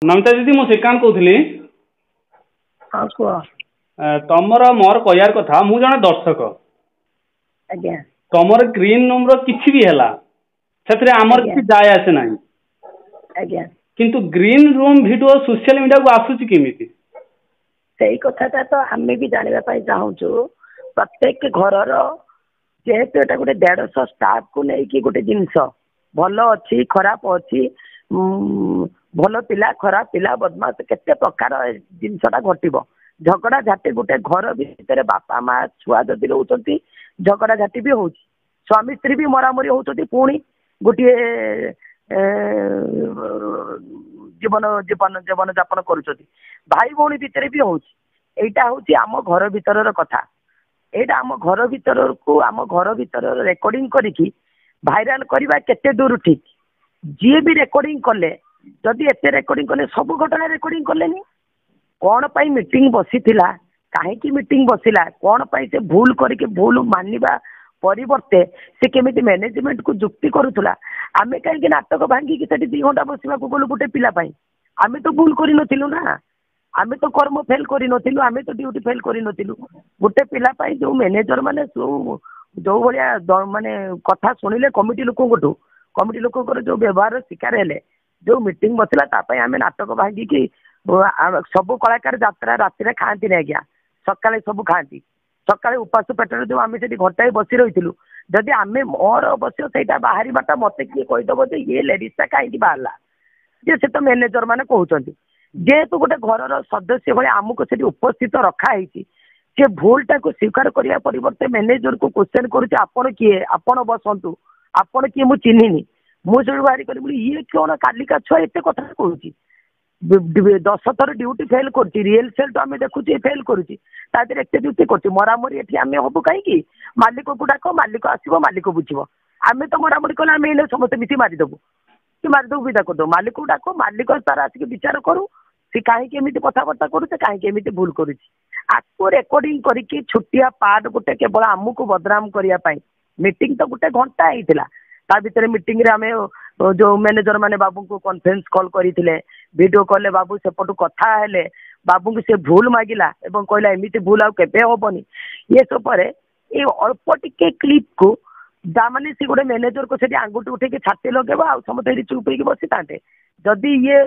नमिता दीदी मु श्रीकांत कहूली हाँ कुह तमर मोर कहयार कथा मु जने दर्शक आज्ञा तमर ग्रीन रूम रो किछि भी हैला सेतरे हमर आज्ञा किछि जाय आसे नाही आज्ञा किंतु green room video social media को आसुची केमिति सेही कथाटा तो आमे भी जानिबा पाई चाहूछु प्रत्येक घरर जेहेतु एटा गोटे 150 स्टाफ को नहीं कि गोटे जिनस भल अच्छी खराब अच्छी भल पिला खराब पिला बदमाश केते प्रकार जिनसटा घटिबो झगड़ा झाटी गोटे घर भितर बापा माँ छुआ जदि रोचंती झगड़ा झाटी भी होउची स्वामी स्त्री भी मरामरी होउचंती पुणी गोटे जीवन जीवन जीवन यापन करुचंती भाई भौणी भितर भी होउची एटा होउची आम घर भितर कथा एटा आम घर भितर को आम घर भितर रेकर्डिंग करिकी भाइराल करवा केते दूर ठीक जी भी रेकर्डिंग कले जदि एते रेकर्डिंग कले सब घटना रेकर्डिंग कलेनी कौन पाई मीटिंग बसी कहीं मीटिंग बसिला कौन पाई से भूल करके भूल मानिबा परिवर्ते से केमिति मैनेजमेंट को जुक्ति करूला आमे कहीं नाटक भांगी कि 2 घंटा बसवा गलु गोटे पिला पाई आमे तो भूल करी नथिलु ना आमे तो कर्म फेल करी नथिलु आमे तो ड्यूटी फेल करी नथिलु गोटे पिला पाई जो मैनेजर माने जो भाया माने कथा सुनिले कमिटी लोक जो व्यवहार शिकार हेले जो मीटिंग बसला तापाई आमे नाटक भांगी कि सब कलाकार यात्रा राति खाती आज्ञा सकाଳେ सब खाती सकाଳେ उपास पेटर जो आम से घंटाए बसी रही जदि आम मोर अवश्य से बाहर बाटा मत किए कहीदेव जे ये लेडीजटा कहीं बाहर जे से तो मैनेजर मैंने कहते जेहेतु गोटे घर सदस्य भाई आमको से उपस्थित रखाई से भूलटा को स्वीकार करने परिवर्ते मैनेजर को क्वेश्चन करुचे किए आपण बसतु आपण किए मुझे चिन्हनी मुझे बाहरी करी ये कौन कालिका छुआ एत कथा कहूँ 10 थर ड्यूटी फेल कर रियल सेल्ट आम देखुचे फेल करुच्ची एत ड्यूटी कर मरामरी ये आम हबू कहीं मालिक को डाक मालिक आसो मालिक बुझे आम तो मरामरी कले आम एने समस्त मिसी मारिदेबू कि मारिदेबू विदा करदेव मालिक को डाक मालिक तार आसिक विचार करू सी कहीं कथबार्ता करुचे कहीं भूल करुच्ची आपको रेकर्डिंग करके छुटिया पार्ट गोटे केवल आमको बदनाम करने मीटिंग तो गोटे घंटा होता ता भीतर मीटिंग रे आमे जो मैनेजर माने बाबू को कॉन्फ्रेंस कॉल करथिले वीडियो कॉल ले बाबू सेपटू कथा हेले बाबू को से भूल मागिला एवं कहला एमिति भूल आ केबे होबनी ये सब पर ए अल्प टिके क्लिप को जा माने से गोटे मैनेजर को से आंगुठी उठे के छाती लगेबा आ समते चुप होई बसी तांते जदि ये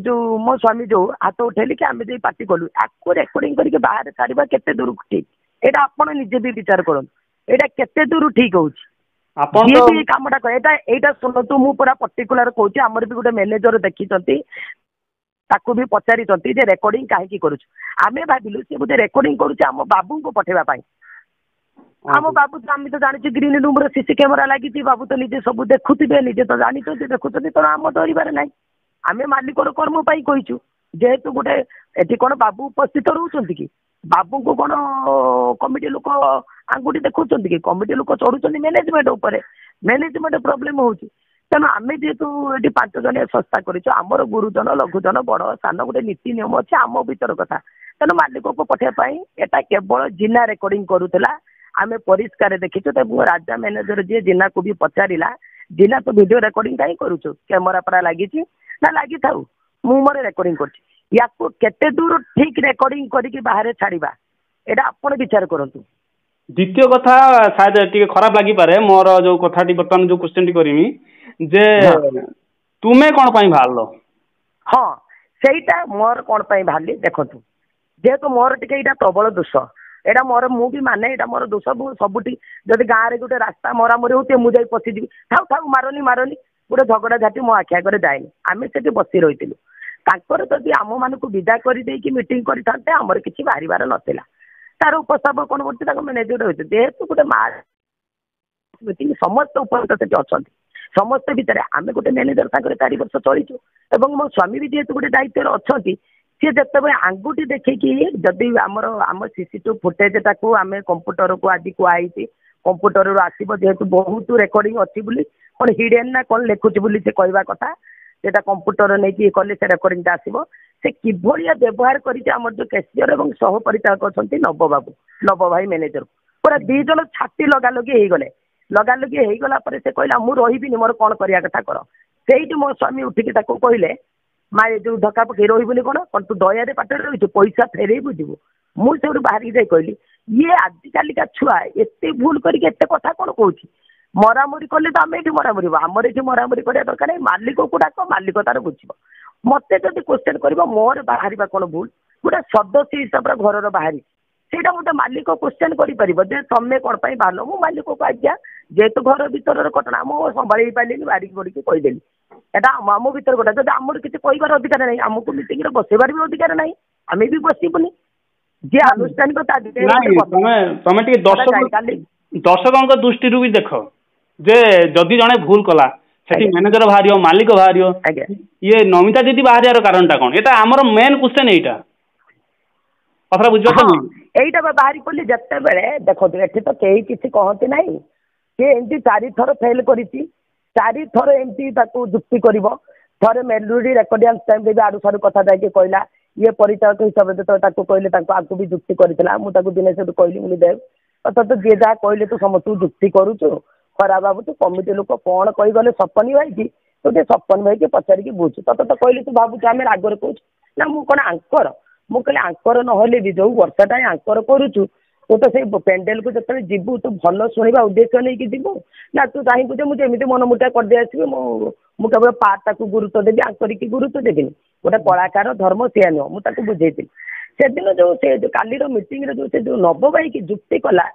जो मो स्वामी जो हाथ उठेली कि आमे जे पार्टी कलु आको रेकॉर्डिंग करके बाहर छाड़ीबा केते दूर ठीक एटा आपण निजे भी विचार करन एटा केते दूर ठीक होउची आपण तो ये कामटा करे एटा सुनतु मु पूरा पर्टिकुलर कहूँ आमर भी गोटे मैनेजर देखी ताकू भी पचारि जे रेकर्डिंग कहीं करुच आमे भाविलु से बोधे रेकर्डिंग करुचे आम बाबू को पठेवा आम बाबू तो आम तो जानी ग्रीन रूम रे सीसी कैमेरा लगी बाबू तो निजे सब देखुवे निजे तो जानी देखुं तो आम डरबार ना आम मालिकर कर्म पाई कहीचु जेहेतु गोटे एटी कौन बाबू उपस्थित रोचंती कि बाबू को कौन कमिटी लोक आंगुठी देखुं कि कमिटी लोक चढ़ुं मैनेजमेंट उपर मैनेजमेंट प्रोब्लेम होची तेणु आम जेहेतु ये 5 जन संस्था करमर गुरुजन लघुजन बड़ सान गोटे नीति नियम अच्छे आम भीतर कथा तेणु मालिक को पठाई एटा केवल जिना रेकर्डिंग करूला आम परिष्कार देखीचु राजा मैनेजर जी जिना को भी पचारा जिना तो वीडियो रेकर्डिंग कहीं करुचु कैमेरा पड़ा लगी ना लगी था मु मोर रेकर्डिंग कर केते दूर ठीक रेकर्डिंग करके बाहर छाड़वा एटा आपण विचार करंतु द्वितीय कथा शायद टिके खराब लगी पारे मोर जो कथाटी बर्तमान जो क्वेश्चन टी करिमी जे तुमे कोन पई भाललो हाँ सेटा मोर कोन पई भाली देखंतु जेहेतु मोर टिके इटा प्रबल दोष एटा मोर मु भी माने एटा मोर दोष सबुटी जदि गाँव रे गोटे रास्ता मरामरी होते मुझे पशिजी थाउ थाउ मारनी मारनी गोटे झगड़ा झाटी मो आखि आगे जाएनि आम से बसी रही जदि आम मान विदा कर मीटिंग करते आमर किसी बाहर नाला तार उपस्थापन कौन कर मैनेजर रही जेहेतु गोटे मीटिंग समस्त उपस्थित से अच्छा समस्त भितर आम गोटे मैनेजर सागर 4 वर्ष चलीचु और मो स्वामी भी जेहेतु गोटे दायित्व अच्छा सी जिते आंगुठी देखिकी जदि आम सीसीटीवी फुटेज टाक आम कंप्यूटर को आज कुआई कंप्यूटर आसो जेहेतु बहुत रेकर्डिंग अच्छी कौन हिडेन ना कौन लिखुची से कहवा कथा सेटा कंप्यूटर नहीं कले से रेकर्डिंग आसो से किभलिया व्यवहार करमर जो कैशियर और सह परिचालक अच्छा नव बाबू नव भाई मैनेजर पूरा 2 जन छाती लगालगी लगालगी हो गला से कहला मु रही मोर कौन करिया कथा कर से मो स्वामी उठिकी कहले ମା ଏ ଯୋଉ ଧକ୍କା ପକେଇ ରହିବୁନି କଣ ତୁ ଦୟାରେ ପାଠରେ ରହିଛୁ ପଇସା ଫେରେଇବୁ ଯିବୁ। ମୁଁ ସେଠୁ ବାହାରିକି ଯାଇ କହିଲି ଇଏ ଆଜିକାଲିକା ଛୁଆ ଏତେ ଭୁଲ କରିକି ଏତେ କଥା କଣ କହୁଛି। ମରାମରି କଲେ ତ ଆମେ ଏଠି ମରାମରିବ ଆମର ଏଠି ମରାମରି କରିବା ଦରକାର ନାହିଁ। ମାଲିକକୁ ଡାକ ମାଲିକ ତାର ବୁଝିବ। ମତେ ଯଦି କ୍ୱେଶ୍ଚନ କରିବ ମୋର ବାହାରିବା କଣ ଭୁଲ ଗୋଟେ ସଦସ୍ୟ ହିସାବରେ ଘରର ବାହାରି ସେଇଟା ଗୋଟେ ମାଲିକ କ୍ୱେଶ୍ଚନ କରିପାରିବ ଯେ ତମେ କଣ ପାଇଁ ବାହାରିଲ। ମୁଁ ମାଲିକକୁ ଆଜ୍ଞା ଯେହେତୁ ଘର ଭିତରର ଘଟଣା ମୁଁ ସମ୍ଭାଳି ପାରିଲିନି ବାଡିକି ବଡ଼ିକି କହିଦେଲି ଏଟା ଆମ ଭିତରେ ଗୋଟେ ଯଦି ଆମର କିଛି କହିବାର ଅଧିକାର ନାହିଁ ଆମକୁ ମିଟିଂରେ ବସେଇବାର ବି ଅଧିକାର ନାହିଁ ଆମେ ବି ବସିବୁନି। ଯିଏ ଆନୁଷ୍ଠାନିକ ତା ତମେ ଟିକେ ଦର୍ଶକଙ୍କ ଦୃଷ୍ଟିରୁ ବି ଦେଖ ଯେ ଯଦି ଜଣେ ଭୁଲ କଲା ସେଠି ମ୍ୟାନେଜର ବାହାରିବ ମାଲିକ ବାହାରିବ ଇଏ ନମିତା ଦିଦି ବାହାରିବାର କାରଣଟା କଣ ଏଟା ଆମର ମେନ୍ କ୍ୱେଶ୍ଚନ ଏଇଟା କଥା ବୁଝିପାରୁଛ। ଏଇଟା ବାହାରି ପଡିଲି ଯେତେବେଳେ ଦେଖନ୍ତୁ ଏଠି ତ କେହି କିଛି କହନ୍ତି ନାହିଁ। ସେ ଏମିତି 4 ଥର ଫେଲ କରିଛି 4 ଥର ଏମିତି ତାକୁ ଯୁକ୍ତି କରିବ। ଥରେ ମେଲୋଡି ରେକର୍ଡିଆନ୍ସ ଟାଇମ୍ରେ ବି ଆଡୁ ସାଡୁ କଥା ଯାଇକି କହିଲା ଇଏ ପରିଚାଳକ ହିସାବରେ ଯେତେବେଳେ ତାକୁ କହିଲେ ତାଙ୍କୁ ଆଗକୁ ବି ଯୁକ୍ତି କରିଥିଲା। ମୁଁ ତାକୁ ଦିନେ ସେଠୁ କହିଲି ମୁଁ ଦେବ ତତେ ଯିଏ ଯାହା କହିଲେ ତୁ ସମସ୍ତଙ୍କୁ ଯୁକ୍ତି କରୁଛୁ ଖରାପ ଭାବୁଛୁ କମିଟି ଲୋକ କଣ କହିଗଲେ ସପନ ଭାଇକି ତୁ ଟିକେ ସପନ ଭାଇକି ପଚାରିକି ବୁଝୁ ତତେ ତ କହିଲି ତୁ ଭାବୁଛୁ ଆମେ ରାଗରେ କହୁଛୁ ନା ମୁଁ କଣ ଆଙ୍କର। ମୁଁ କହିଲି ଆଙ୍କର ନହେଲେ ବି ଯୋଉ ବର୍ଷଟା ଆଙ୍କର କରୁଛୁ ତୁ ତ ସେଇ ପେଣ୍ଡେଲକୁ ଯେତେବେଳେ ଯିବୁ ତୁ ଭଲ ଶୁଣିବା ଉଦ୍ଦେଶ୍ୟ ନେଇକି ଯିବୁ ନା ତୁ ଚାହିଁବୁ ଯେ ମୁଁ ଯେମିତି ମନମୁଠା କରିଦେଇ ଆସିବି ମୁଁ କେବଳ ପାର୍ଟଟାକୁ ଗୁରୁତ୍ୱ ଦେବି ଆଙ୍କରିକି ଗୁରୁତ୍ୱ ଦେବିନି। ଗୋଟେ କଳାକାର ଧର୍ମ ସିଆ ନୁହଁ ମୁଁ ତାକୁ ବୁଝେଇଥିଲି। ସେଦିନ ଯୋଉ ସେ କାଲିର ମିଟିଂରେ ଯୋଉ ସେ ଯୋଉ ନବ ଭାଇକି ଯୁକ୍ତି କଲା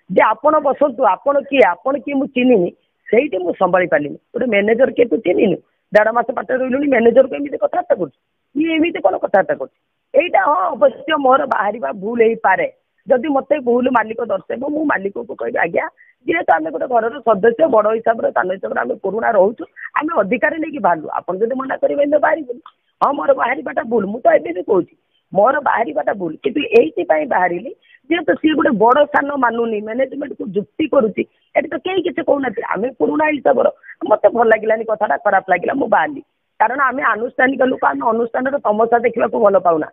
ଯେ ଆପଣ ବସନ୍ତୁ ଆପଣ କିଏ ମୁଁ ଚିହ୍ନିନି ସେଇଠି ମୁଁ ସମ୍ଭାଳି ପାରିଲିନି। ଗୋଟେ ମ୍ୟାନେଜର କିଏ ତୁ ଚିହ୍ନିନୁ 1.5 ମାସ ପାଠରେ ରହିଲୁଣି ମ୍ୟାନେଜରକୁ ଏମିତି କଥାବାର୍ତ୍ତା କରୁଛୁ ଇଏ ଏମିତି କଣ କଥାବାର୍ତ୍ତା କରୁଛି। ଏଇଟା ହଁ ଅବଶ୍ୟ ମୋର ବାହାରିବା ଭୁଲ ହେଇପାରେ। ଯଦି ମତେ ଭୁଲ ମାଲିକ ଦର୍ଶେଇବ ମୁଁ ମାଲିକକୁ କହିବି ଆଜ୍ଞା ଯେହେତୁ ଆମେ ଗୋଟେ ଘରର ସଦସ୍ୟ ବଡ ହିସାବରେ ସାନ ହିସାବରେ ଆମେ ପୁରୁଣା ରହୁଛୁ ଆମେ ଅଧିକାର ନେଇକି ବାହାରିଲୁ ଆପଣ ଯଦି ମନା କରିବେ ଏମିତି ବାହାରିବୁନି। ହଁ ମୋର ବାହାରିବାଟା ଭୁଲ ମୁଁ ତ ଏବେ ବି କହୁଛି ମୋର ବାହାରିବାଟା ଭୁଲ କିନ୍ତୁ ଏଇଥିପାଇଁ ବାହାରିଲି ଯେହେତୁ ସିଏ ଗୋଟେ ବଡ ସାନ ମାନୁନି ମ୍ୟାନେଜମେଣ୍ଟକୁ ଯୁକ୍ତି କରୁଛି ଏଠି ତ କେହି କିଛି କହୁନାହାନ୍ତି। ଆମେ ପୁରୁଣା ହିସାବର ମତେ ଭଲ ଲାଗିଲାନି କଥାଟା ଖରାପ ଲାଗିଲା ମୁଁ ବାହାରିଲି। କାରଣ ଆମେ ଆନୁଷ୍ଠାନିକ ଲୋକ ଆମେ ଅନୁଷ୍ଠାନର ତମସା ଦେଖିବାକୁ ଭଲ ପାଉନା।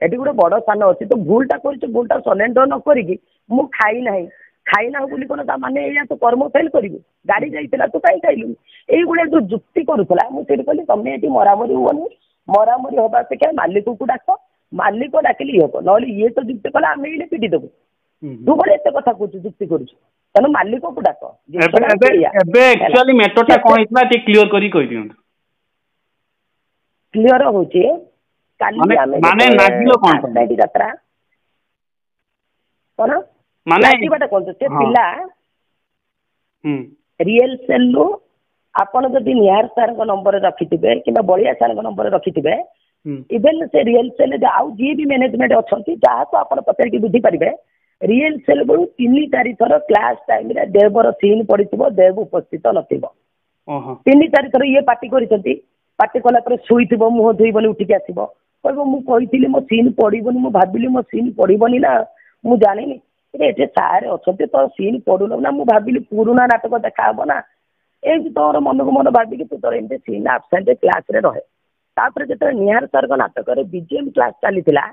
ଏଠି ଗୋଟେ ବଡ ସାନ ଅଛି ତ ଭୁଲଟା କରିଛୁ ଭୁଲଟା ସରେଣ୍ଡର ନ କରିକି ମୁଁ ଖାଇନାହୁ ବୋଲି କଣ ତା ମାନେ ଏଇଆ ତୁ କର୍ମ ଫେଲ କରିବୁ। ଗାଡି ଯାଇଥିଲା ତୁ କାହିଁ ଖାଇଲୁନି ଏଇଭଳିଆ ଯୋଉ ଯୁକ୍ତି କରୁଥିଲା ମୁଁ ସେଇଠି କହିଲି ତମେ ଏଠି ମରାମରି ହୁଅନି ମରାମରି ହବା ଅପେକ୍ଷା ମାଲିକକୁ ଡାକ ମାଲିକ ଡାକିଲେ ଇଏ ହବ ନହେଲେ ଇଏ ତ ଯୁକ୍ତି କଲା ଆମେ ଏଇନେ ପିଟି ଦେବୁ। ତୁ କଣ ଏତେ କଥା କହୁଛୁ ଯୁକ୍ତି କରୁଛୁ ତେଣୁ ମାଲିକକୁ ଡାକ। କ୍ଲିୟର ହଉଛି କାଲି ଆମେ ଯାତ୍ରା କଣ ଲାଗିବାଟା କହୁଛୁ ସେ ପିଲା ରିଏଲ ସେଲରୁ ଆପଣ ଯଦି ନିହାର ସାର୍ଙ୍କ ନମ୍ବର ରଖିଥିବେ କିମ୍ବା ବଳିଆ ସାର୍ଙ୍କ ନମ୍ବର ରଖିଥିବେ ଇଭେନ ସେ ରିଏଲ ସେଲ ଆଉ ଯିଏ ବି ମ୍ୟାନେଜମେଣ୍ଟ ଅଛନ୍ତି ଯାହାକୁ ଆପଣ ପଚାରିକି ବୁଝିପାରିବେ ରିଏଲ ସେଲ ବେଳୁ 3-4 ଥର କ୍ଲାସ ଟାଇମରେ ଦେବର ସିନ୍ ପଡିଥିବ ଦେବ ଉପସ୍ଥିତ ନଥିବ। 3-4 ଥର ଇଏ ପାର୍ଟି କରିଛନ୍ତି ପାର୍ଟି କଲା ପରେ ଶୋଇଥିବ ମୁହଁ ଧୋଇବନି ଉଠିକି ଆସିବ କହିବ ମୁଁ କହିଥିଲି ମୋ ସିନ୍ ପଡିବନି ମୁଁ ଭାବିଲି ମୋ ସିନ୍ ପଡିବନି ନା ମୁଁ ଜାଣିନି ଏଠି ସାର୍ ଅଛନ୍ତି ତ ସିନ୍ ପଡୁନ ନା ମୁଁ ଭାବିଲି ପୁରୁଣା ନାଟକ ଦେଖା ହବ ନା ଏମିତି ତୋର ମନକୁ ମନ ଭାବିକି ତୁ ତୋର ଏମିତି ସିନ୍ ଆବସେଣ୍ଟ କ୍ଲାସରେ ରହେ। ତାପରେ ଯେତେବେଳେ ନିହାର ସାର୍ଙ୍କ ନାଟକରେ ବିଜିଏମ କ୍ଲାସ ଚାଲିଥିଲା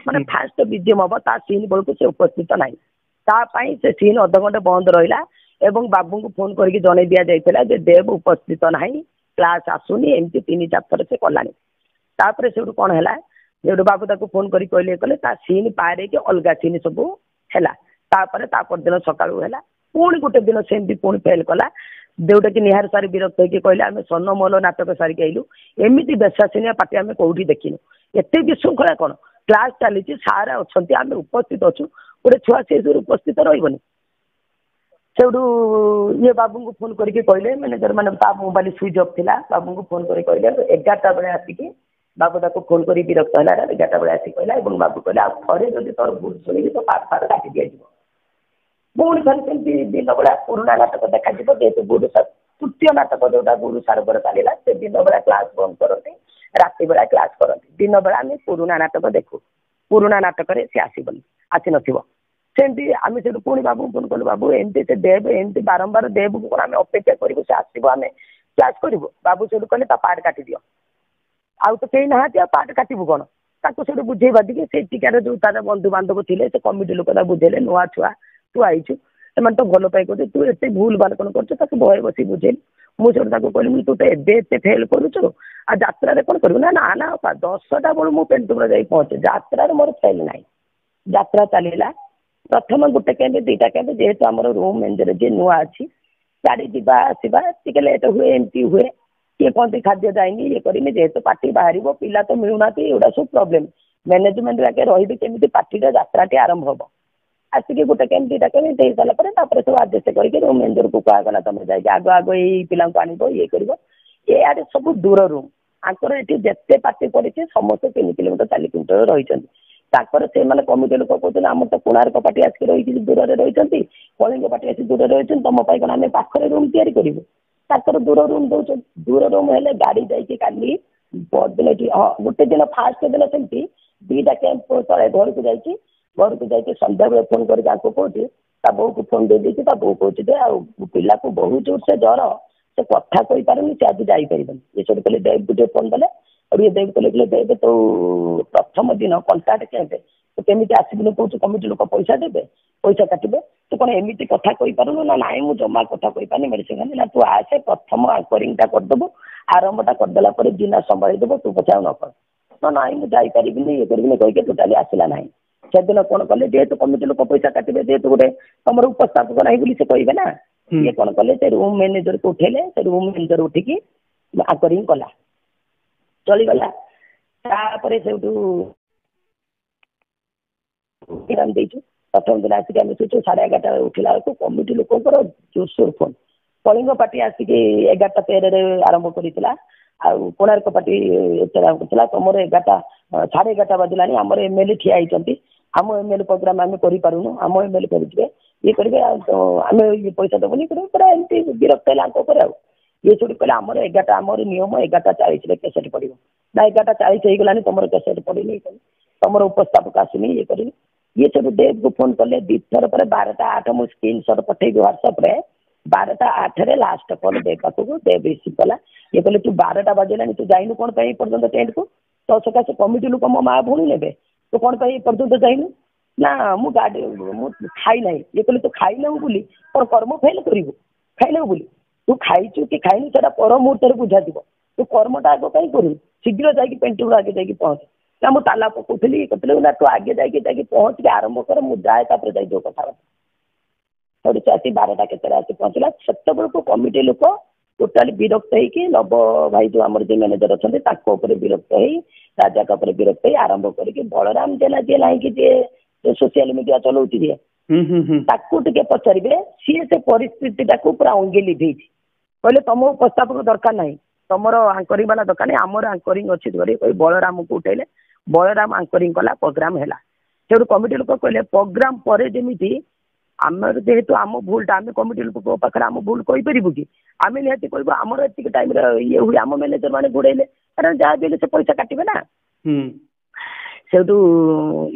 ମାନେ ଫାଷ୍ଟ ବିଜିଏମ ହବ ତା ସିନ୍ ବେଳକୁ ସେ ଉପସ୍ଥିତ ନାହିଁ ତା ପାଇଁ ସେ ସିନ୍ ଅଧଘଣ୍ଟେ ବନ୍ଦ ରହିଲା ଏବଂ ବାବୁଙ୍କୁ ଫୋନ କରିକି ଜଣେଇ ଦିଆଯାଇଥିଲା ଯେ ଦେବ ଉପସ୍ଥିତ ନାହିଁ କ୍ଲାସ ଆସୁନି ଏମିତି 3-4 ଥର ସେ କଲାଣି। ତାପରେ ସେଠୁ କଣ ହେଲା ଯେଠୁ ବାବୁ ତାକୁ ଫୋନ କରି କହିଲେ ତା ସିନ୍ ପାର ହେଇକି ଅଲଗା ସିନ୍ ସବୁ ହେଲା। ତାପରେ ତା ପରଦିନ ସକାଳୁ ହେଲା ପୁଣି ଗୋଟେ ଦିନ ସେମିତି ପୁଣି ଫେଲ କଲା ଯୋଉଟା କି ନିହାର ସାର୍ ବିରକ୍ତ ହେଇକି କହିଲେ ଆମେ ସ୍ୱର୍ଣ୍ଣମହଲ ନାଟକ ସାରିକି ଆଇଲୁ ଏମିତି ବେଶାସିନିଆ ପାର୍ଟି ଆମେ କୋଉଠି ଦେଖିନୁ ଏତେ ବିଶୃଙ୍ଖଳା କଣ କ୍ଲାସ ଚାଲିଛି ସାର୍ ଅଛନ୍ତି ଆମେ ଉପସ୍ଥିତ ଅଛୁ ଗୋଟେ ଛୁଆ ସେ ଉପସ୍ଥିତ ରହିବନି। ସେଠୁ ଇଏ ବାବୁଙ୍କୁ ଫୋନ କରିକି କହିଲେ ମ୍ୟାନେଜର ମାନେ ତା ମୋବାଇଲ ସୁଇଚ୍ ଅଫ୍ ଥିଲା ବାବୁଙ୍କୁ ଫୋନ କରି କହିଲେ 11ଟା ବେଳେ ଆସିକି ବାବୁ ତାକୁ ଫୋନ କରି ବିରକ୍ତ ହେଲା 11ଟା ବେଳେ ଆସିକି କହିଲା ଏବଂ ବାବୁ କହିଲେ ଆଉ ଥରେ ଯଦି ତୋର ଭୁଲ ଶୁଣିବି ତ ପାଠ କାଟି ଦିଆଯିବ। ପୁଣି ଥରେ ସେମିତି ଦିନ ବେଳା ପୁରୁଣା ନାଟକ ଦେଖାଯିବ ଯେହେତୁ ଗୁରୁ ସାର୍ ତୃତୀୟ ନାଟକ ଯୋଉଟା ଗୁରୁ ସାରଙ୍କର ଚାଲିଲା ସେ ଦିନ ବେଳା କ୍ଲାସ ବନ୍ଦ କରନ୍ତି ରାତି ବେଳା କ୍ଲାସ କରନ୍ତି ଦିନ ବେଳା ଆମେ ପୁରୁଣା ନାଟକ ଦେଖୁ ପୁରୁଣା ନାଟକରେ ସେ ଆସିନଥିବ ସେମିତି ଆମେ ସେଠୁ ପୁଣି ବାବୁଙ୍କୁ ଫୋନ କଲୁ ବାବୁ ଏମିତି ସେ ଦେବ ଏମିତି ବାରମ୍ବାର ଦେବକୁ କଣ ଆମେ ଅପେକ୍ଷା କରିବୁ ସେ ଆସିବ ଆମେ କ୍ଲାସ କରିବୁ ବାବୁ ସେଠୁ କହିଲେ ତା ପାର୍ଟ କାଟିଦିଅ ଆଉ ତ କେହି ନାହାନ୍ତି ଆଉ ପାର୍ଟ କାଟିବୁ କଣ ତାକୁ ସେଠୁ ବୁଝେଇ ବାଧିକି ସେଠିକାର ଯୋଉ ତାର ବନ୍ଧୁବାନ୍ଧବ ଥିଲେ ସେ କମିଟି ଲୋକ ତା ବୁଝେଇଲେ ନୂଆ ଛୁଆ ତୁ ଆଇଛୁ ସେମାନେ ତ ଭଲ ପାଇ କହୁଛୁ ତୁ ଏତେ ଭୁଲ ଭାଲ କଣ କରୁଛୁ ତାକୁ ଭୟ ବସି ବୁଝେଇଲି मुझे कहली तू तो एबे फेल करुचु आ यात्रा कौन करू ना ना ना 10टा बेलू मु पेंटुमरा जाई पहुंचे यात्रा मोर फेल ना यात्रा चलला प्रथम गोटे कैंप 2टा कैंप जेहेतु आम रूम मैनेजर जी नुआ अच्छी गाड़ी जावा आसवा टे लेट हुए एमती हुए किए कहते खाद्य जाएंगे ये करेंगे जेहेतु पार्टी बाहर पिला तो मिलूना एगुड़ा सब प्रोब्लेम मैनेजमेंट आगे रही केमी पार्टी यात्रा आरंभ हम आसिक गोटे कैंप 2टा कैंप दे सारापर सब आडजस्ट करके रूम मैनेजर को कहगला तुम जाए आग आग ये पिला आनब ये कर ये सब दूर रूम आंकर ये जिते पार्टी पड़ी समस्त 3 किलोमीटर 4 किलोमीटर रही से मैंने कमिटी लोक कहते आम तो कोणार्क पार्टी आसिक रही दूर रही कलिंग पार्टी आसिक दूर रही तुम कौन आम पाखे रूम या दूर रूम दौर दूर रूम है गाड़ी जाकि काली दिन हाँ गोटे दिन फास्ट दिन सेमती 2टा कैंप तले घर को जाकि सन्ध्या बेले फोन करके कौटी बो को फोन दे दी बो कहते पिला को बहुत जोर से ज्वर से कथा कही पारे से आज जापर ये सब कहले देव को फोन देले और ये देव कहले देव तो प्रथम दिन कंटाक्ट कैंप तो केमी आसबुन कौन कमिटी लोक पैसा देवे पैसा काटे तू कौन एमती कथा कही पारू ना ना मुझे जमा कथा कही पानी मेडिसिन खानी ना तू आसे प्रथम आंकरिंगटा करदेबू आरंभटा करदेला दिना संभाई देव तू पचा न कर ना ना मुझे जापरि ये करी कहीकि टोटाली आसला ना से दिन कौन कले जेहेतु कमिटी लोक पैसा काटे जेहेतु गोटे तुम उपस्थापक ना बोली से कहे ना ये कौन कले से रूम मैनेजर को उठेले से रूम मैनेजर उठिकी आंकरिंग कला चलीगला तापर से प्रथम दिन आसिक आम शुचु 11:30 उठला बेलू कमिटी लोकर जोरसोर फोन कलिंग पार्टी आसिक 11:13 आरंभ करता कोणार्क पार्टी करता तुम 11:30 बाजिला आम एमएलए ठिया होती आम एमएलए प्रोग्राम आम करूँ आम एमएलए करेंगे ये करेंगे आम पैसा देवनी पूरा एमती विरक्त है ये सब कहले आम 11टा आम नियम 11:40 कैसेट पड़ो ना 11:40 हो गलानी तुम कैसेट पड़नी तुम उपस्थापक आसनी ये करें ये सब देव को फोन कले 2 थर पर 12:08 मुझे स्क्रीनशॉट पठेबी व्हाट्सएप 12:08 लास्ट कल देव पाखक देव रिसीव कला ये कहले तू 12टा बाजिला तू जाइनु कौन पर्यटन टेंट को तो सकाशे कमिटी लोक मो माँ भूणी ने तू कौन पर्यटन जाइनु ना मु गाड़ी मु खाई ना ये कहले तू खाई ना बोली कौन कर्म फेल करू खाई ना बोली तू खाइचु कि खाइनु से पर मुहूर्त बुझा तू कर्मटा आग कहीं करू शीघ्र जाकि पेंटिंग आगे जाकि पहुँच ना मुझे ताला पकाउली कहते ना तू आगे जाकि पहुँच के आरंभ कर मुझे जाए जाए जो कथा से आसी 12टा केते आसी पहुँचला से बेलू कमिटी लोक टोटाली विरक्त होगी नव भाई जो आम जो मैनेजर अच्छा विरक्त हो राजा विरक्त हो आरंभ करके बलराम जेना जी ना कि जे सोशल मीडिया चलाऊँ जी टे पचारे सी से परिस्थिति पूरा अंगे लिभे कहले तुम उपस्थापक दरकार ना तुम आंकरिंग वाला दरकार नहीं आमर आंकरिंग अच्छी कोई बलराम को उठेले बलराम आंकरिंग कला प्रोग्राम है से कमिटी लोक कहले प्रोग्राम पर जमी आमर जेहेतु आम भूलटा आम कमिटी लोक पाखे आम भूल कहीपरू कि आम निहती कह आमर एति टाइम ये हुए आम मैनेजर मैंने घोड़े कारण जहाँ भी से पैसा काटे ना से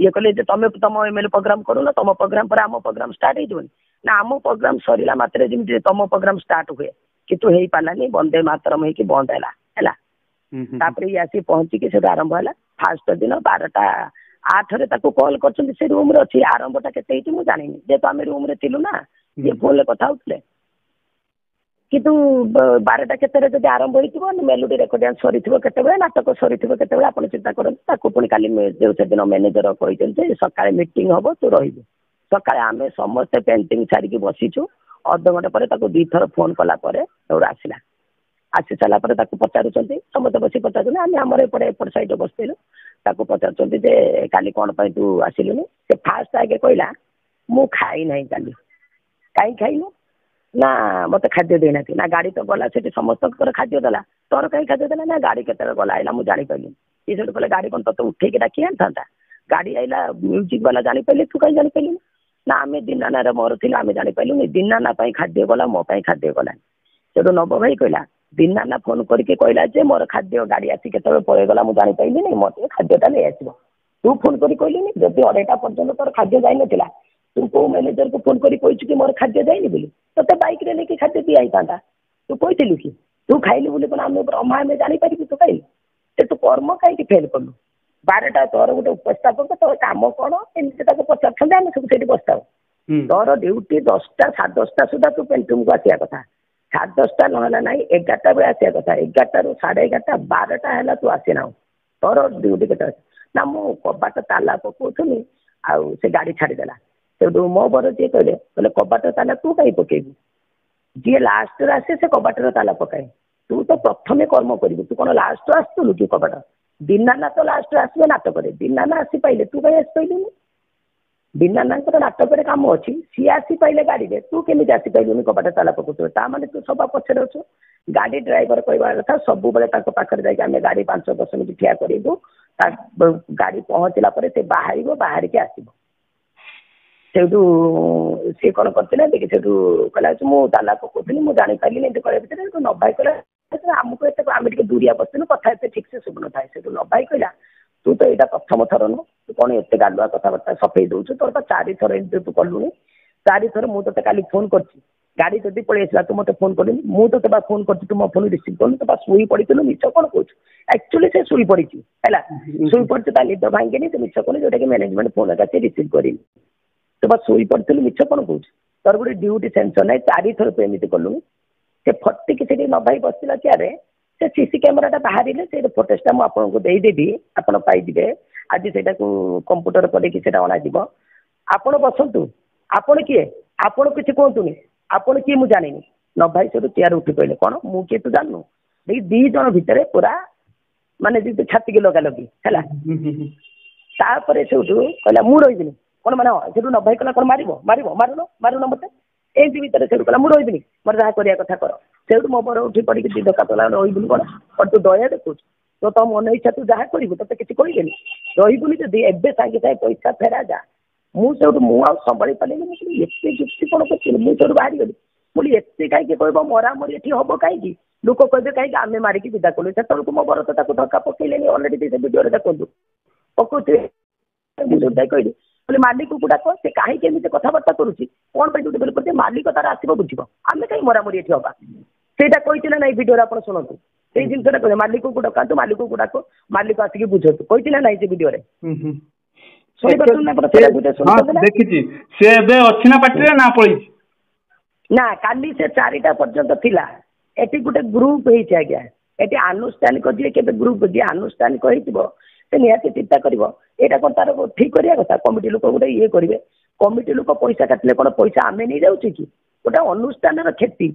ये कहले तुम तुम एमएलए प्रोग्राम करू ना तुम प्रोग्राम पर आम प्रोग्राम स्टार्ट हो ना आम प्रोग्राम सरला मात्र जमी तुम प्रोग्राम स्टार्ट हुए कितु हो पारानी वंदे मातरम हो बंद है ये आसी पहुँचिकी से आरंभ है फास्ट दिन 12:08 कल कर रूम अच्छी आरंभटा के जानी जेहेतु आम रूम थिलु ना ये फोन कथा होते कि 12टा केते जब आरंभ हो मेलोडी रेकर्डिंग सरी के नाटक सरी के आप चिंता करते पुणी काली जो से दिन मैनेजर कहते सकाଳେ मीटिंग हम तू रही सकाଳେ आम समस्ते पेंटिंग छाड़ी बसीचु अध घंटे पर 2 थर फोन कलापर आसला आसी सारा पचारूँ समस्त बस पचार आम आम एपट सैड बसलु पचार काली कौन तू आसिलुनि से फास्ट आगे कहला मु खाई ना काली कहीं खाइनु ना मत खाद्य देना ना गाड़ी तो गला से समस्त खाद्य देला तोर कहीं खाद्य देला ना गाड़ी केते गला आइला मुझे जापारि ये सब कहले गाड़ी कौन तो उठे डाकी आना गाड़ी आइला म्यूजिक वाला जापारे तू कहीं जापारू ना आम दीनाना मोर थी आम जापारू दीनाना खाद्य गला मो खाद्य गला से नव भाई कहला दीनाना फोन करके कहला जे मोर खाद्य गाड़ी आसी केत पलैगला मुझे जापारि मत खाद्यटा नहीं आसो तू फोन कर कहलुनि जब 2:30 पर्यटन तोर खाद्य जाई ना तू कौ मैनेजर को फोन कर कि मोर खाद्य जाइनि बोली तो बाइक रे लेकिन खाद्य दिया था तू कहलु कि तू खाइलु बोली कौन आम अमा आम जापारि तू खाइलु से तू कर्म कहीं फेल कलु 12टा तोर गोटे उपस्थापक तोर कम कौन एमती पचार आम सब बसता तोर ड्यूटी 10टा 10:30 सुधा तू पेंटुम को आसा कथा 10:30 नहला नाई 11टा बेले आसिया कथा 11टा रु 11:30 12टा हैला तू आसीना तोर ड्यूटी केटा ना मु कबाट ताला पकोथुनी आ से गाड़ी छाड़ी देला से मो बर जे कहले कबाट ताला तू कहीं पकेबू जी लास्ट रे आसे से कबाट ताला पकाए तू तो प्रथम कर्म करू तू कौन लास्ट आसलु कि कबाट दीनाना तो लास्ट आसवे नाटक दीनाना आसी पाइले तू कहीं आसी पाइलुनी दीनाना नाटक काम अच्छी सी आसी पाइले गाड़ी में तू केमी आसी पाइलुनी कबाट ताला पकाउ ता माने तू सब पछरे अच्छु गाड़ी ड्राइवर कहवा कथा सब बेले पाखे जाए गाड़ी 5-10 मिनट ठिया करू गाड़ी पहुँचला से बाहर के आसब सेठू सी कौन करते देखिए सेठू कहला मुझे ताला पकाउनी मुझे जापारि कह भितर नभाई कहला आमको आम दूरिया बसनु कथा ठीक से शुभ न था से नभाई कहला तू तो यहाँ प्रथम थर नु तू कौन एत गालुआ कथबार्ता सफेई दौ तोर तो 4 थर एमती तू कलुनी 4 थर मुझे काली फोन कर गाड़ी जब पलि आसला तू मत फोन कलुनी मुझे तो फोन कर तू मो फोन रिसीव कलु तो शुई पड़ू मिछ कौन कौच एक्चुअली से शुई पड़ी है शुई पड़ी निद भांगे से मिछ कौन जोटा कि मैनेजमेंट फोन का रिसीव कर तो शुई पड़ू मिछ कौन कौच तोर गोटे ड्यूटी सेंसर ना 4 थर तू एमती कलुनी से फटिक से नभाई बसला चेयर से सीसी कैमेराटा बाहर से फुटेजटा मुझे देदेवी आपड़ पाइबे आज से कंप्यूटर करके अणाज आपण बसतु आपण किए आपण किसी कहतुनि आपण किए मुझे जानी नभाई से चेयर उठी पड़े कौन मु किए तू जानू देखिए 2 जन भितर पूरा माने छाती के लगा लगी है तापर से कहला मु रही कौन मैंने से नभाई कहला कौन मार मारुन मारुन मत एमती भितर से कहला मु रही मोर जहाँ करा कथा कर से मो बर उठी पड़ी 2 धक्का तला रही कौन और तू दया देखु तो तो मन इच्छा तू जहाँ करू तो किसी कहले रही जदि एवं सागे सागे पैसा फेरा जा मुझे संभाली पारे एत जुक्ति कौन कर मुझे बाहरी गली मुझे एत कहीं कह मरामरी ये हम कहीं लोक कहे कहीं आम मारिकी विदा कलु से मो बर तो धक्का पकड़े अलरेडी से भिडियो देखो पकाते कहली बोले मालिक को डाक से कहीं कथबार्ता करुच्ची कौन पर ड्यूटी करते मालिक तार आसो बुझे आम कहीं मरामरी ये हवा सेटा कही ना भिडियो आप शुणु से जिनसा कहे मालिक को डका मालिक को डाक मालिक आसिक बुझतु कही ना ये भिडियो ना काली से 4टा पर्यंत थिला एटी गोटे ग्रुप होइछ आज्ञा एटी आनुष्ठानिक जे केबे ग्रुप जे आनुष्ठानिक होइथिबो से निहाती चिंता करिवो एटा कोन तार ठीक करिया कथा कमिटी लोक गोटे ये करिवे कमिटी लोक पैसा काटले कोन पैसा आमे नहीं जाउछि कि गोटे अनुष्ठानर क्षति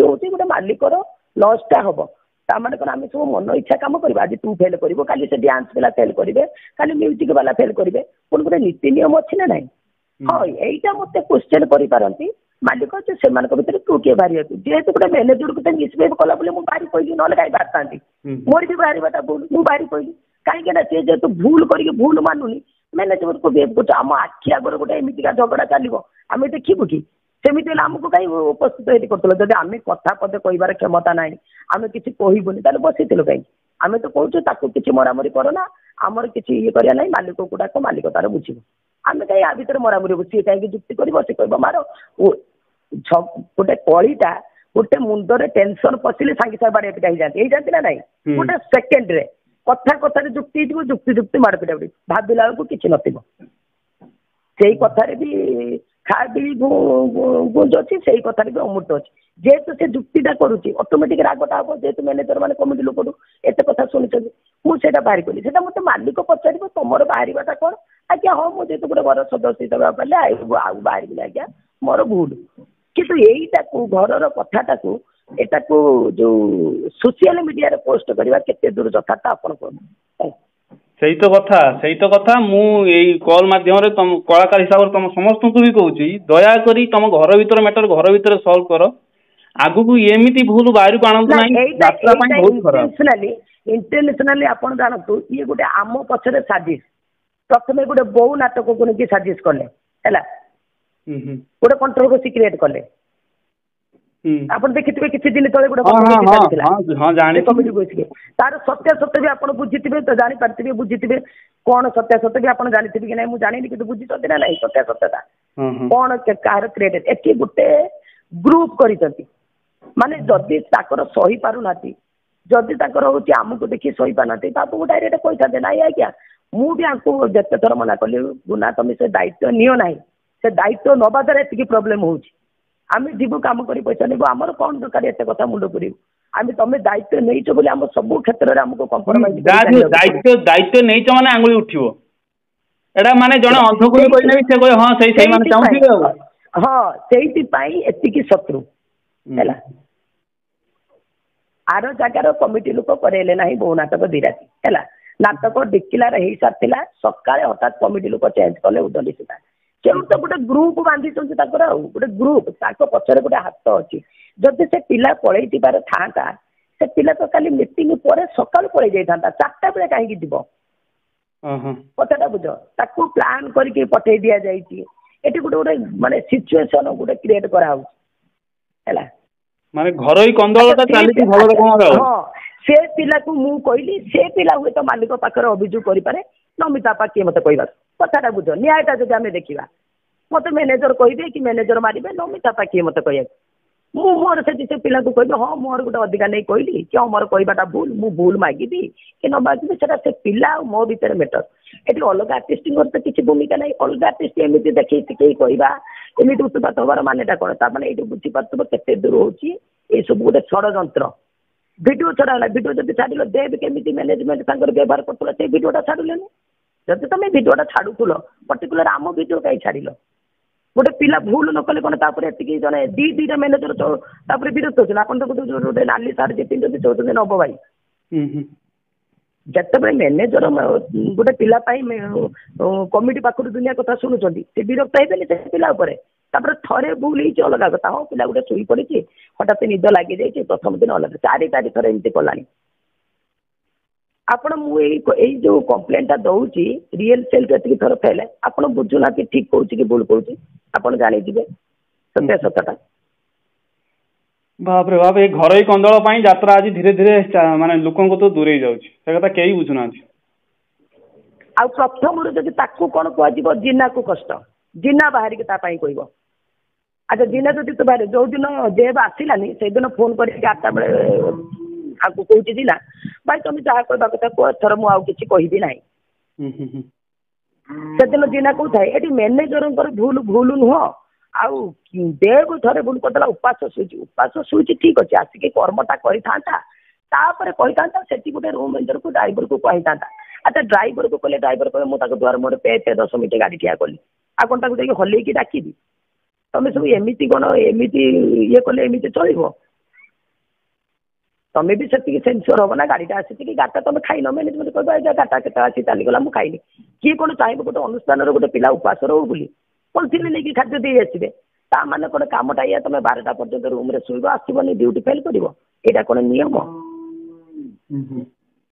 होउछि गोटे मालिकर लॉसटा हबो ता माने कोन आमे सब मन इच्छा काम करबा आज तू फेल करिवो काली से डांस वाला फेल करिवे काली म्यूजिक वाला फेल करिवे कोन गोटे नीति नियम अछि ना नहीं हाँ यहीटा मत क्वेश्चन करी मालिक से भर तू किए बाहर जेहेतु गोटे मैनेजर को मिसबिहेव कला मुझे बाहरी कहली ना कहीं बाहर था मोर भी बाहर भूल मुझे बाहरी कहली कहीं सी जेहतु भूल करके भूल मानुनी मैनेजर को बिहेव कर आम आखि आगे गोटे एमतीका झगड़ा चलो आम देखू कि सेमती आमको कहीं उपस्थित ये कर जब आम कथा पदे कहबार क्षमता ना आम किसी कहबूनी ताले बसई कहीं आम तो कहूँ किसी मरामरी करना आमर किसी ये करना ना मालिक को डाक मालिक तार बुझे आम कहीं आ भर मरामरी सी कहीं जुक्ति कर सी कह मार गोटे कलीटा गोटे मुंडरे टेंशन पशिले सांगे सांगे बाड़े पिटा ही जाती ना नहीं गोटे सेकेंड रे कथा कथा जुक्ति जुक्ति जुक्ति माड़ पिटा भाविला बेलू किसी नथिबो से कथार भी खाबी गुंज अच्छी से कथार भी अमृत अच्छी जेहेतु से जुक्तिटा करुच्ची ऑटोमेटिक रागटा हम जेहेतु मैनेजर मैंने कमिटी लोक एत कथा शुणी मुझे बाहर कली से मत मालिक पचार तुम बाहरटा कौन आज्ञा हाँ मुझे गोटे घर सदस्य हिसाब से बाहर गली आज्ञा मोर भूल किंतु यहीटा घर कथाटा एटा जो सोशल मीडिया पोस्ट करवा केते दूर यथार्थ आपण कहूँ सही तो कथा मु एई कॉल माध्यम रे तुम कलाकार हिसाब से तुम समस्त को भी कहूँ दया करी तुम घर भीतर मैटर घर भीतर सॉल्व कर आगु को एमिति भूल बाहर को आनंद नहीं यात्रा पई बहुत खराब इंटरनेशनली आपण जानतु ये गोटे आम पछरे साजिश प्रथमे गोटे बहु नाटक को लेकिन साजिश कले हैला गोटे कंट्रोवर्सी क्रिएट कले आपण देखिथिबे किछि दिन तळे गोटे कमिटी बसिके तार सत्य सत्य भी आपण बुझिथिबे तो जानि पारथिबे बुझिथिबे कोन सत्य सत्य भी आपण जानिथिबे कि नै मु जानिनि कि बुझिथि ना नै सत्य सत्यता कोन कार क्रिएटेड एठी गोटे ग्रुप करिसथि माने जदि ताकर सही पारु नाथि जदि ताकर होची आमको देखि सही पानाथि बापू डायरेक्ट पैसा देना आज्ञा मु भी आपको जते थर मना कली गुना तुम से दायित्व नियो ना से दायित्व नवा द्वारा एति प्रोब्लेम होची आम जीवु कम कर पैसा नेबू आमर कौन दरकार एत कथा मुंड पुरु आम तुम दायित्व नहीं बोली आम सब क्षेत्र में आमको कंप्रोमाइज दायित्व नहीं माने आंगुली उठिबो एडा माने जणे अंधको भी कहले से कहे हां सही सही माने चाहूथि हां सेहिति पई एतिकी शत्रु हैला आर जगार कमिटी लोक करेले नाही बहु नाटक दिराती हैला नाटक डिक्लेयर हो सारा सकाଳେ हठात कमिटी लोक चेंज कले उदली सीधा से तो गोटे ग्रुप बांधी गोटे ग्रुप पचर गोटे हाथ अच्छी जदि से पिला पलि था से पिला तो खाली मीटिंग पर सका पलि जाता 4टा बेले कहीं जीव कथाटा बुझ ताकू प्लान करके पठे दि जाए गोटे गोटे माने सिचुएशन गोटे क्रिएट करा माने घरोई कंदलटा चालीची भलो रकम हां से पिला को मु कहली से पिला हुए तो मालिक पाखर अभियोग करि पारे नमिता पा किए मते कहबा कथाटा बुझ न्यायटा जदि आमे देखिबा मते मैनेजर कहबे कि मैनेजर मारिबे नमिता पा किए मते कहबे मु मोर से पिला को कहबे हां मोर गोटे अधिका नहीं कहली कि मोर कहबाटा भूल मु भूल मागिबी कि न मागिबी सेटा से पिला मो भीतर मैटर एटी अलग आर्टिस्ट तो किसी भूमिका नहीं अलग आर्टिस्ट एमती देखी शिखई कहवा एमती उत्पात हबार मानेटा कौन ताने ये बुझी पार्थ केते दूर होची ये सब गोटे षड्यंत्र भिडियो छड़ा भिडियो जब छाड़ देव केमी मैनेजमेंट व्यवहार कर भिडियोटा छाड़े जब तुम भिडियोटा छाड़ुल पर्टिकुलर आम भिडियो कहीं छाड़ गोटे पिला भूल न कले कौन एति जन दीटा मैनेजर विरक्त होते आप गोटे नाली सार जी पिंधि चाहते नब भाई जिते मैनेजर गोटे पिला कमिटी पाखर दुनिया कथा शुणुंट से विरक्त होते से पिला थे भूल ही अलग कथा हाँ पिला गोटे शुई पड़ी हठात निद लगी जाए प्रथम दिन अलग 4 थर एमती कला आपण मुझे जो कम्प्लेनटा दौची रियल सेल के थर फेले आप बुझुना कि ठीक कौच कि भूल कौच आप जाजे सत्य सतटा बाप रे बाप ये घरोई कंदल पाई यात्रा आज धीरे धीरे माने लोकों को तो दूरे जाउची से कथा केही बुझुना आ प्रथम जदि ताकू कोन कहजिबो जिना को कष्ट जिना बाहर के ता पाई कहबो अच्छा जिना जदि तो बाहर जो दिन देव आसिलानी से दिन फोन करके 8टा बेले आपको कहूची जिना भाई तुम जहाँ कहवा कथा कह थर मु आउ किछि कहबी नाही से दिन जिना को थाए एटी मैनेजर भूल भूल नुह आउ देव थरे भूल करदेला उपास शुची ठीक अच्छे आसिक कर्मटा करता से गोटे रूम मैनेजर को ड्राइवर को कही था अच्छा ड्राइवर को कहले ड्राइवर कहे मुझे द्वार मोर पे 10 मिनट गाड़ी ठिया कली आ कौन ताकि हल्लैकी डाकिबी तुम सब एमती कौन एमती ये कले एमती चलो तुम्हें भी से सेन्सर हम ना गाड़ीटा आसी गाटा तुम खाइन मैनेजमेंट कह गाटा के आसी चलीगला मुझे खाइनी किए कौन चाहिए गोटे अनुष्ठान गोटे पिला उपास रो बोली पॉलिथिन नहीं खाद्य दे आसबे ता माने कौन कामटा या तुम 12टा पर्यंत रूम रे शुइब आसबनी ड्यूटी फेल कर यहाँ कौन नियम